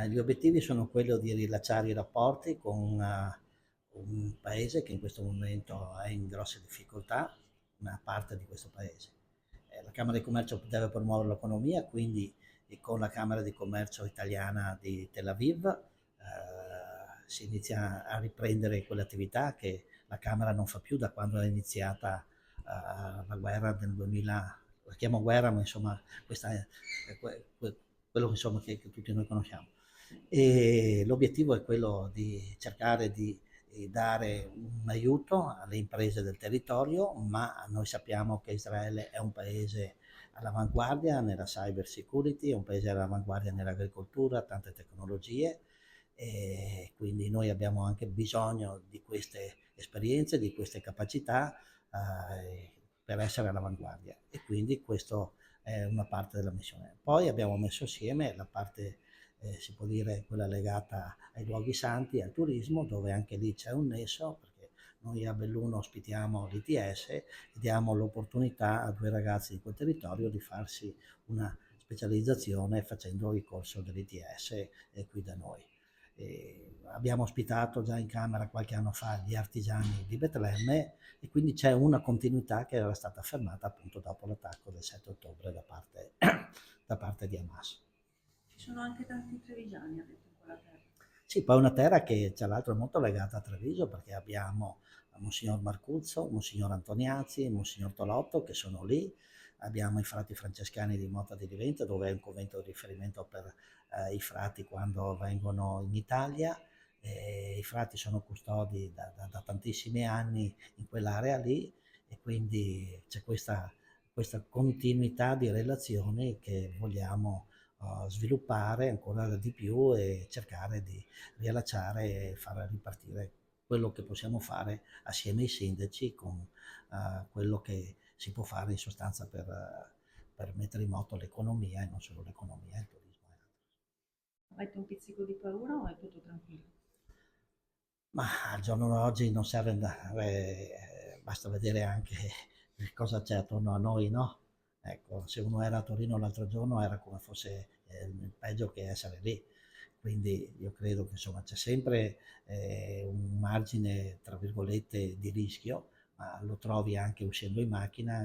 Gli obiettivi sono quello di riallacciare i rapporti con un paese che in questo momento è in grosse difficoltà, una parte di questo paese. La Camera di Commercio deve promuovere l'economia, quindi con la Camera di Commercio italiana di Tel Aviv si inizia a riprendere quell'attività che la Camera non fa più da quando è iniziata la guerra del 2000, la chiamo guerra, ma insomma questa è quello insomma, che tutti noi conosciamo. E l'obiettivo è quello di cercare di dare un aiuto alle imprese del territorio, ma noi sappiamo che Israele è un paese all'avanguardia nella cyber security, è un paese all'avanguardia nell'agricoltura, tante tecnologie, e quindi noi abbiamo anche bisogno di queste esperienze, di queste capacità per essere all'avanguardia, e quindi questo è una parte della missione. Poi abbiamo messo assieme la parte, si può dire, quella legata ai luoghi santi, al turismo, dove anche lì c'è un nesso, perché noi a Belluno ospitiamo l'ITS e diamo l'opportunità a due ragazzi di quel territorio di farsi una specializzazione facendo il corso dell'ITS qui da noi. Abbiamo ospitato già in Camera qualche anno fa gli artigiani di Betlemme, e quindi c'è una continuità che era stata fermata appunto dopo l'attacco del 7 ottobre da parte di Hamas. Ci sono anche tanti trevigiani, ha detto, in quella terra. Sì, poi è una terra che tra l'altro è molto legata a Treviso, perché abbiamo Monsignor Marcuzzo, Monsignor Antoniazzi, Monsignor Tolotto che sono lì, abbiamo i frati francescani di Motta di Diventa, dove è un convento di riferimento per i frati quando vengono in Italia. I frati sono custodi da tantissimi anni in quell'area lì, e quindi c'è questa continuità di relazioni che vogliamo sviluppare ancora di più e cercare di riallacciare e far ripartire quello che possiamo fare assieme ai sindaci con quello che si può fare in sostanza per mettere in moto l'economia, e non solo l'economia, il turismo e altro. Avete un pizzico di paura o è tutto tranquillo? Ma al giorno d'oggi non serve andare, basta vedere anche cosa c'è attorno a noi, no? Ecco, se uno era a Torino l'altro giorno era come fosse peggio che essere lì. Quindi io credo che insomma c'è sempre un margine, tra virgolette, di rischio, ma lo trovi anche uscendo in macchina,